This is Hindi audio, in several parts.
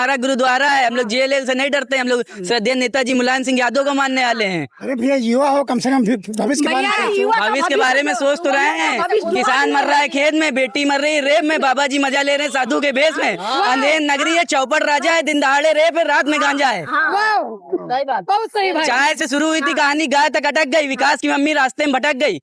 हमारा गुरुद्वारा है, हम लोग जेल से नहीं डरते, हम लोग श्रद्धेय नेताजी मुलायम सिंह यादव को मानने वाले हैं। अरे भैया युवा हो, कम से कम भविष्य के बारे में भविष्य के बारे में सोच तो रहे हैं। किसान मर रहा है खेत में, बेटी मर रही है रेप में, बाबा जी मजा ले रहे हैं साधु के भेष में। अंधेर नगरी है, चौपट राजा है, दिन दहाड़े रेप है, रात में गांजा है। बहुत सही भाई। चाय से शुरू हुई थी कहानी, गाय तक अटक गई, विकास की मम्मी रास्ते में भटक गई।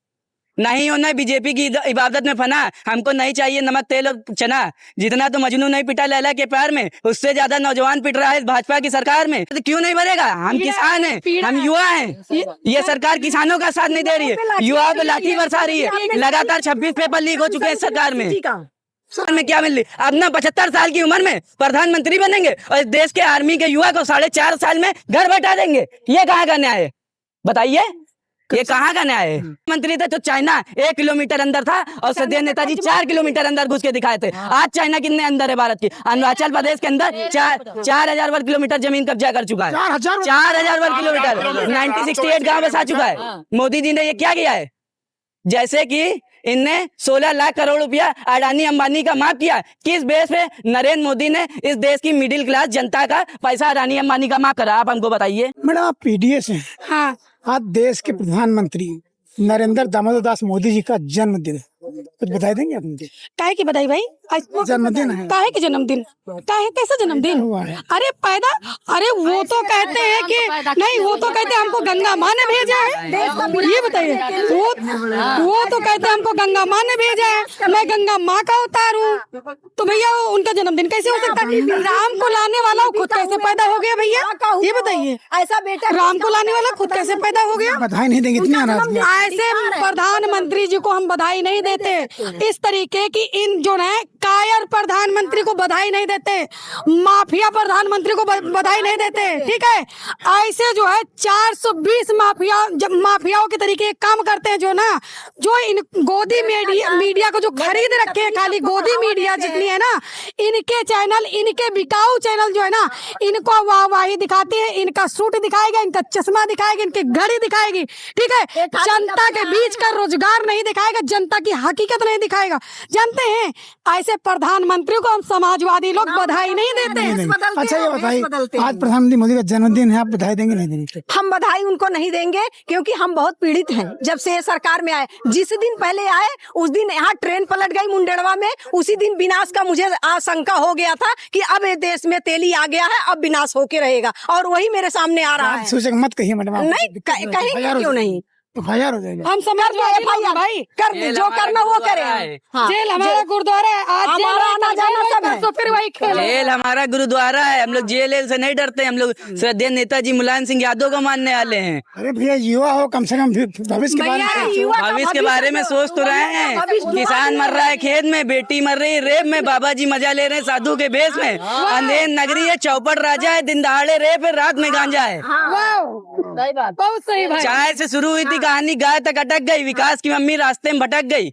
नहीं होना बीजेपी की इबादत में फना, हमको नहीं चाहिए नमक तेल और चना। जितना तो मजनू नहीं पिटा लैला के प्यार में, उससे ज्यादा नौजवान पिट रहा है भाजपा की सरकार में। तो क्यों नहीं भरेगा? हम किसान हैं, हम युवा हैं। ये सरकार किसानों का साथ नहीं दे रही है, युवाओं पे लाठी बरसा रही है। लगातार 26 पेपर लीक हो चुके हैं सरकार में। में क्या मिल रही? अब ना 75 साल की उम्र में प्रधानमंत्री बनेंगे और इस देश के आर्मी के युवा को 4.5 साल में घर बैठा देंगे। ये कहाँ का न्याय है बताइए? ये कहाँ का न्याय है? मंत्री थे तो चाइना 1 किलोमीटर अंदर था और श्रद्धेय नेताजी 4 किलोमीटर अंदर घुस के दिखाए थे। आज चाइना कितने अंदर है भारत की? अरुणाचल प्रदेश के अंदर 4,000 वर्ग किलोमीटर जमीन कब्जा कर चुका है। 4,000 वर्ग किलोमीटर 1968 गाँव बसा चुका है। मोदी जी ने ये क्या किया है? जैसे कि इनने 16 लाख करोड़ रुपया अडानी अंबानी का माफ किया। किस बेस पे नरेंद्र मोदी ने इस देश की मिडिल क्लास जनता का पैसा अडानी अंबानी का माफ करा? आप हमको बताइए। मैडम आप पीडीएस हैं। हाँ, आज देश के प्रधानमंत्री नरेंद्र दामोदर दास मोदी जी का जन्मदिन है, कुछ बता देंगे आप मुझे? काहे की बताई भाई? जन्मदिन है। काहे के जन्मदिन? काहे कैसा जन्मदिन हुआ है? अरे पैदा, अरे वो तो कहते हैं कि नहीं, वो तो कहते हैं हमको गंगा माँ ने भेजा है। ये बताइए, वो तो कहते हैं हमको गंगा माँ ने भेजा है, मैं गंगा माँ का अवतार हूँ। तो भैया उनका जन्मदिन कैसे हो सकता है? राम को लाने वाला खुद कैसे पैदा हो गया भैया? ये बताइए, ऐसा बेटा राम को लाने वाला खुद कैसे पैदा हो गया? बधाई नहीं देंगे, इतनी नाराजगी। ऐसे प्रधानमंत्री जी को हम बधाई नहीं देते। इस तरीके की इन जो है कायर प्रधानमंत्री को बधाई नहीं देते, माफिया प्रधानमंत्री को बधाई नहीं देते। ठीक है, ऐसे जो है 420 माफियाओं के तरीके काम करते हैं, जो ना जो इन गोदी मीडिया को जो खरीद रखे हैं, खाली गोदी मीडिया जितनी है ना, इनके चैनल, इनके बिकाऊ चैनल जो है ना, इनको वाहवाही दिखाती है। इनका सूट दिखाएगा, इनका चश्मा दिखाएगा, इनकी घड़ी दिखाएगी। ठीक है, जनता के बीच का रोजगार नहीं दिखाएगा, जनता की हकीकत नहीं दिखाएगा। जानते हैं, ऐसे प्रधानमंत्री को हम समाजवादी लोग बधाई नहीं देते। अच्छा ये बताइए, आज प्रधानमंत्री मोदी का जन्मदिन है, आप बधाई देंगे नहीं देंगे? हम बधाई उनको नहीं देंगे, क्योंकि हम बहुत पीड़ित हैं। जब से ये सरकार में आए, जिस दिन पहले आए उस दिन यहाँ ट्रेन पलट गई मुंडेरवा में। उसी दिन विनाश का मुझे आशंका हो गया था कि अब ये देश में तेली आ गया है, अब विनाश होके रहेगा, और वही मेरे सामने आ रहा है। सोचे मत कहिए मैडम। नहीं कहेंगे क्यों नहीं? FIR हो जाएगा। हम समाजवादी लोग हैं भाई, कर दे, जो करना वो करे। हाँ, जेल हमारा गुरुद्वारा है, आज जेल हमारा आना जाना सब है। तो फिर वही खेल। जेल हमारा गुरुद्वारा है, हम लोग जेल से नहीं डरते, हम लोग श्रद्धेय नेताजी मुलायम सिंह यादव को मानने वाले हैं। अरे भैया युवा हो, कम से कम भविष्य के बारे में भविष्य के बारे में सोच तो रहे हैं। किसान मर रहा है खेत में, बेटी मर रही है रेप में, बाबा जी मजा ले रहे हैं साधु के भेष में। अंधेर नगरी है, चौपट राजा है, दिन दहाड़े रेप है, रात में गांजा है। बहुत सही भाई। चाय से शुरू हुई थी कहानी, गाय तक अटक गई, विकास की मम्मी रास्ते में भटक गई।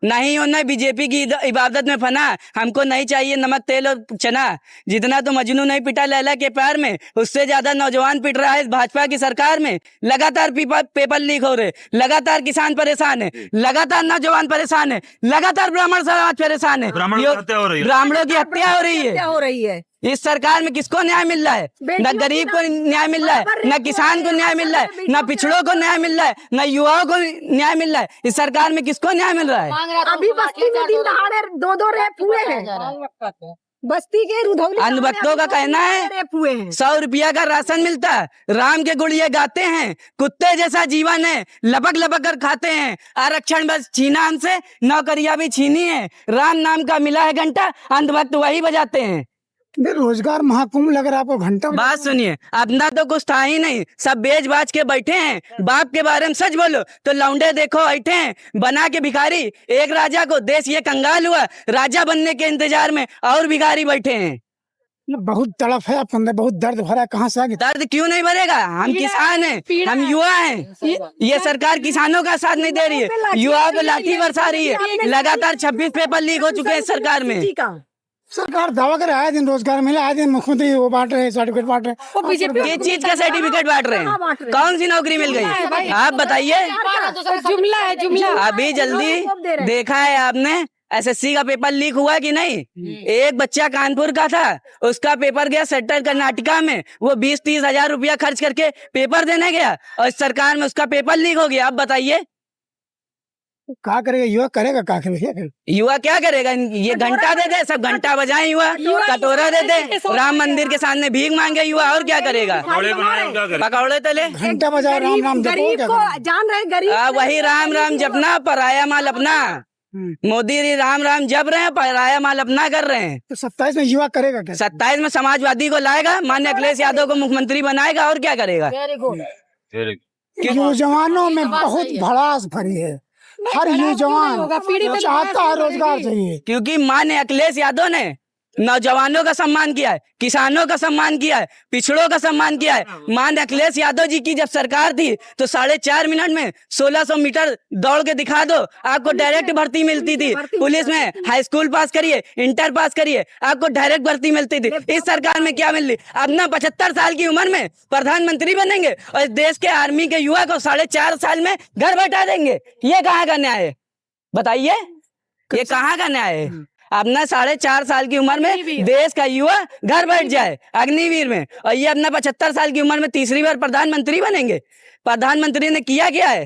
नहीं होना बीजेपी की इबादत में फना, हमको नहीं चाहिए नमक तेल और चना। जितना तो मजनू नहीं पिटा लैला के प्यार में, उससे ज्यादा नौजवान पिट रहा है भाजपा की सरकार में। लगातार पेपर लीक हो रहे, लगातार किसान परेशान है, लगातार नौजवान परेशान है, लगातार ब्राह्मण समाज परेशान है, ब्राह्मणों की हत्या हो रही है। इस सरकार में किसको न्याय मिल रहा है? न गरीब को न्याय मिल रहा है, न किसान को न्याय मिल रहा है, न पिछड़ों को न्याय मिल रहा है, न युवाओं को न्याय मिल रहा है। इस सरकार में किसको न्याय मिल रहा है? अभी बस्ती में दिन दहाड़े 2 रेप हुए हैं। बस्ती के रुधौली अंधभक्तों का कहना है 100 रुपया का राशन मिलता है, राम के गुण ये गाते हैं, कुत्ते जैसा जीवन है, लपक लपक कर खाते हैं, आरक्षण बस छीना हमसे, नौकरियां भी छीनी है, राम नाम का मिला है घंटा, अंधभक्त वही बजाते हैं। रोजगार महाकुंभ लग रहा है आपको। घंटा बात सुनिए, अपना तो कुछ था ही नहीं, सब बेच बाच के बैठे हैं। बाप के बारे में सच बोलो तो लौंडे देखो बैठे हैं बना के भिखारी। एक राजा को देश ये कंगाल हुआ, राजा बनने के इंतजार में और भिखारी बैठे हैं। बहुत तड़प है आपके अंदर, बहुत दर्द भरा है, कहाँ से आ गया? दर्द क्यों नहीं भरेगा? हम किसान हैं, हम युवा हैं। ये सरकार किसानों का साथ नहीं दे रही है, युवाओं को लाठी बरसा रही है। लगातार 26 पेपर लीक हो चुके हैं सरकार में। सरकार दावा करे आए दिन रोजगार मिला, आए दिन मुख्यमंत्री वो बांट रहे, सर्टिफिकेट बांट रहे। वो बीजेपी किस चीज का सर्टिफिकेट बांट रहे हैं? कौन सी नौकरी मिल गई? आप बताइए। जुमला है, जुमला। अभी जल्दी देखा है आपने एसएससी का पेपर लीक हुआ कि नहीं? एक बच्चा कानपुर का था, उसका पेपर गया सेंट्रल कर्नाटका में, वो 20-30 हजार रुपया खर्च करके पेपर देने गया और इस सरकार में उसका पेपर लीक हो गया। अब बताइए क्या करेगा युवा, करेगा क्या करेगा? युवा क्या करेगा? ये घंटा दे दे, सब घंटा बजाए युवा, कटोरा दे दे, राम मंदिर के सामने भीख मांगे युवा, और क्या करेगा? पकौड़े तले, घंटा बजाओ, राम राम जपो, गरीब क्या को करेगा? जान रहे गरीब वही राम राम जपना, पराया माल अपना। मोदी जी राम राम जप रहे हैं, पराया माल अपना कर रहे हैं। तो 27 में युवा करेगा क्या? 27 में समाजवादी को लाएगा, माननीय अखिलेश यादव को मुख्यमंत्री बनाएगा, और क्या करेगा? नौजवानों में बहुत भड़ास भरी है, हर नौजवान चाहता है रोजगार चाहिए। क्योंकि माननीय अखिलेश यादव ने नौजवानों का सम्मान किया है, किसानों का सम्मान किया है, पिछड़ों का सम्मान किया है। माननीय अखिलेश यादव जी की जब सरकार थी तो 4.5 मिनट में 1600 मीटर दौड़ के दिखा दो, आपको डायरेक्ट भर्ती मिलती थी। पुलिस में हाई स्कूल पास करिए, इंटर पास करिए, आपको डायरेक्ट भर्ती मिलती थी। इस सरकार में क्या मिल रही? अपना 75 साल की उम्र में प्रधानमंत्री बनेंगे और इस देश के आर्मी के युवा को 4.5 साल में घर बैठा देंगे। ये कहाँ का न्याय है? बताइए, ये कहाँ का न्याय है? अपना 4.5 साल की उम्र में देश का युवा घर बैठ जाए अग्निवीर में, और ये अपना 75 साल की उम्र में तीसरी बार प्रधानमंत्री बनेंगे। प्रधानमंत्री ने किया क्या है?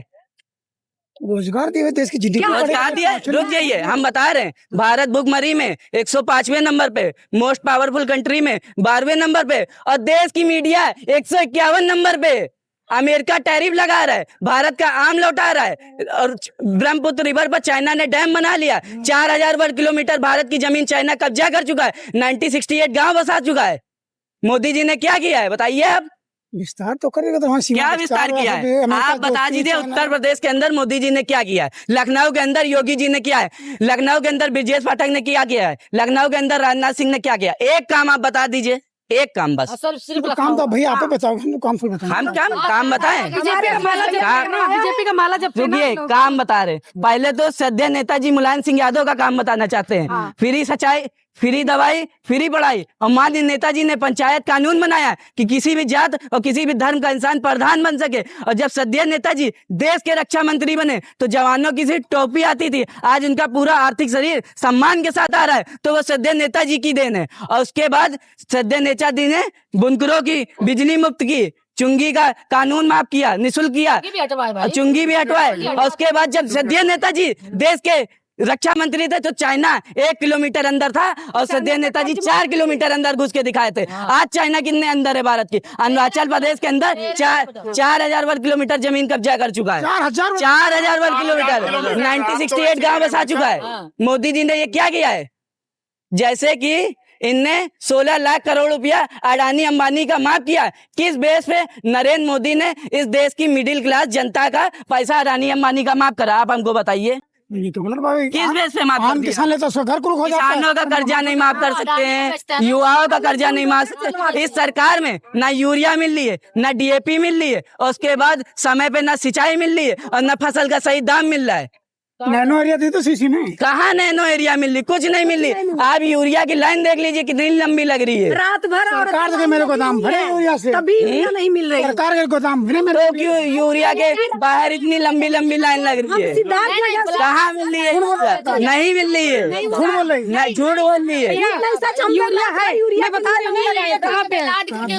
रोजगार दिए, देश की जीडीपी रोजगार दिया। रुक जाइए, हम बता रहे हैं, भारत भुखमरी में 105वें नंबर पे, मोस्ट पावरफुल कंट्री में 12वें नंबर पे, और देश की मीडिया 151 नंबर पे। अमेरिका टैरिफ लगा रहा है, भारत का आम लौटा रहा है, और ब्रह्मपुत्र रिवर पर चाइना ने डैम बना लिया। 4000 वर्ग किलोमीटर भारत की जमीन चाइना कब्जा कर चुका है, 1968 गांव बसा चुका है। मोदी जी ने क्या किया है? बताइए आप। विस्तार तो करेगा तो वहाँ क्या विस्तार किया है? आप बता दीजिए, उत्तर प्रदेश के अंदर मोदी जी ने क्या किया है? लखनऊ के अंदर योगी जी ने किया है? लखनऊ के अंदर ब्रजेश पाठक ने क्या किया है? लखनऊ के अंदर राजनाथ सिंह ने क्या किया? एक काम आप बता दीजिए, एक काम बस। काम तो भैया आप बताओ, हम काम फिर बताएं। हम काम बताएं? बीजेपी का माला जब रुकिए, काम बता रहे। पहले तो सद्य नेताजी मुलायम सिंह यादव का काम बताना चाहते हैं। फ्री सिंचाई, फ्री दवाई, फ्री पढ़ाई, और माननीय नेताजी ने पंचायत कानून बनाया कि किसी भी जात और किसी भी धर्म का इंसान प्रधान बन सके। और जब सद्य नेताजी देश के रक्षा मंत्री बने तो जवानों की सिर्फ टोपी आती थी, आज उनका पूरा आर्थिक शरीर सम्मान के साथ आ रहा है, तो वो सद्य नेताजी की देन है। और उसके बाद सद्य नेताजी ने बुनकरों की बिजली मुफ्त की, चुंगी का कानून माफ किया, निःशुल्क किया, चुंगी भी हटवाए। और उसके बाद जब सद्य नेताजी देश के रक्षा मंत्री थे तो चाइना 1 किलोमीटर अंदर था और सद्य नेताजी 4 किलोमीटर अंदर घुस के दिखाए थे। आज चाइना कितने अंदर है भारत की? अरुणाचल प्रदेश के अंदर 4000 वर्ग किलोमीटर जमीन कब्जा कर चुका है। 4000 वर्ग किलोमीटर, 1968 गांव बसा चुका है। मोदी जी ने ये क्या किया है? जैसे कि इनने 16 लाख करोड़ रुपया अडानी अंबानी का माफ किया। किस बेस पे नरेंद्र मोदी ने इस देश की मिडिल क्लास जनता का पैसा अडानी अंबानी का माफ करा? आप हमको बताइए, किस बेस पे माफ? आम किसान लेता है, घर को हो जाता है। किसानों का कर्जा नहीं माफ कर सकते हैं, युवाओं का कर्जा नहीं माफ सकते। इस सरकार में ना यूरिया मिल रही है, ना डीएपी मिल रही है, और उसके बाद समय पे ना सिंचाई मिल रही है, और ना फसल का सही दाम मिल रहा है। नैनो एरिया दी तो सीसी में कहाँ नैनो एरिया मिल रही? कुछ नहीं मिल रही। आप यूरिया की लाइन देख लीजिए कितनी लंबी लग रही है। रात भर और सरकार के मेरे गोदाम भरे यूरिया से, तभी यूरिया नहीं मिल रही। सरकार के गोदाम भरे मेरे। तो क्यों यूरिया के बाहर इतनी लंबी लंबी लाइन लग रही है? कहाँ मिल रही है? नहीं मिल रही है, झूठ बोल रही है। झूठ बोल रही है। यूरिया है, मैं बता रही हूँ कहाँ पे है।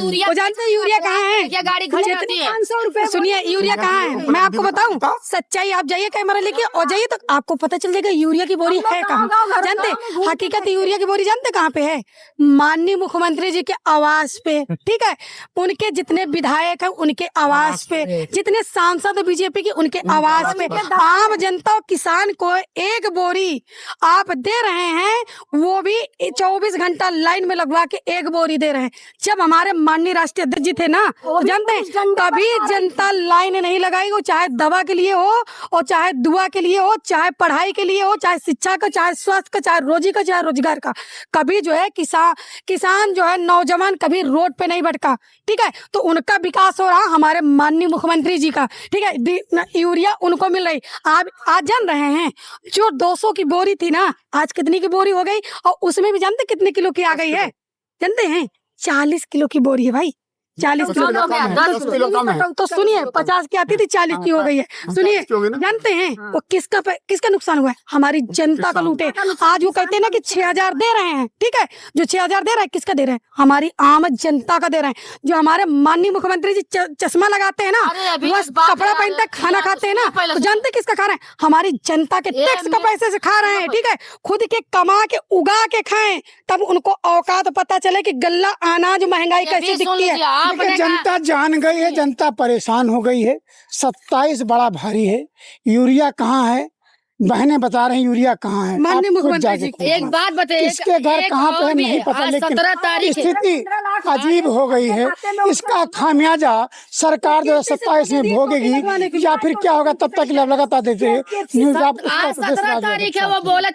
वो जानते हैं यूरिया कहाँ है? क्या गाड़ी खड़ी रहती है? 500 रुपए। सुनिए यूरिया कहाँ है, मैं आपको बताऊं। सच्चाई, आप जाइए कैमरा लेके और जाइए तो आपको पता चल जाएगा यूरिया की बोरी है कहाँ। जानते हकीकत यूरिया की बोरी जानते कहाँ पे है? माननीय मुख्यमंत्री जी के आवास पे, ठीक है। उनके जितने विधायक हैं उनके आवास पे, जितने सांसद बीजेपी के उनके आवास पे। आम जनता और किसान को एक बोरी आप दे रहे हैं, वो भी 24 घंटा लाइन में लगवा के एक बोरी दे रहे हैं। जब हमारे माननीय राष्ट्रीय अध्यक्ष जी थे ना, जानते हैं कभी जनता लाइन नहीं लगाई, वो चाहे दवा के लिए हो और चाहे दुआ के लिए हो, चाहे पढ़ाई के लिए हो, चाहे शिक्षा का, चाहे स्वास्थ्य का, चाहे रोजी का, चाहे रोजगार का। कभी जो है किसान जो है नौजवान कभी रोड पे नहीं भटका, ठीक है। तो उनका विकास हो रहा हमारे माननीय मुख्यमंत्री जी का, ठीक है। यूरिया उनको मिल रही। आप आज जान रहे हैं जो 200 की बोरी थी ना, आज कितनी की बोरी हो गई? और उसमें भी जानते कितने किलो की आ गई है? जानते हैं 40 किलो की बोरी है भाई। 40 किलो किलो कम है, 10 किलो कम है। तो सुनिए 50 की आती थी 40 की हो गई है। सुनिए 50 की हो गई ना? जानते हैं वो किसका नुकसान हुआ है? हमारी जनता का लूटे। आज वो कहते हैं ना कि 6,000 दे रहे हैं, ठीक है, जो 6,000 दे रहे हैं किसका दे रहे हैं? हमारी आम जनता का दे रहे हैं। जो हमारे माननीय मुख्यमंत्री जी चश्मा लगाते हैं ना, वो कपड़ा पहनते खाना खाते हैं ना, तो जानते हैं किसका खा रहे हैं? हमारी जनता के टैक्स का पैसे से खा रहे हैं, ठीक है। खुद के कमा के उगा के खाएं, तब उनको औकात पता चले कि गल्ला अनाज महंगाई कैसे दिखती है। देखिए, जनता जान गई है, जनता परेशान हो गई है। 27 बड़ा भारी है। यूरिया कहाँ है? बहनें बता रही यूरिया कहाँ है? माननीय आप खुद मुख्यमंत्री जाके जी, खोजिए। एक बात बताइए, इसके घर एक कहाँ पे और है भी नहीं है। पता, आज लेकिन 17 तारीख है। स्थिति अजीब हो गई है। इसका खामियाजा सरकार 2027 में भोगेगी या फिर क्या होगा? तब तक लगातार देते न्यूज आप आज 17 तारीख है, वो बोला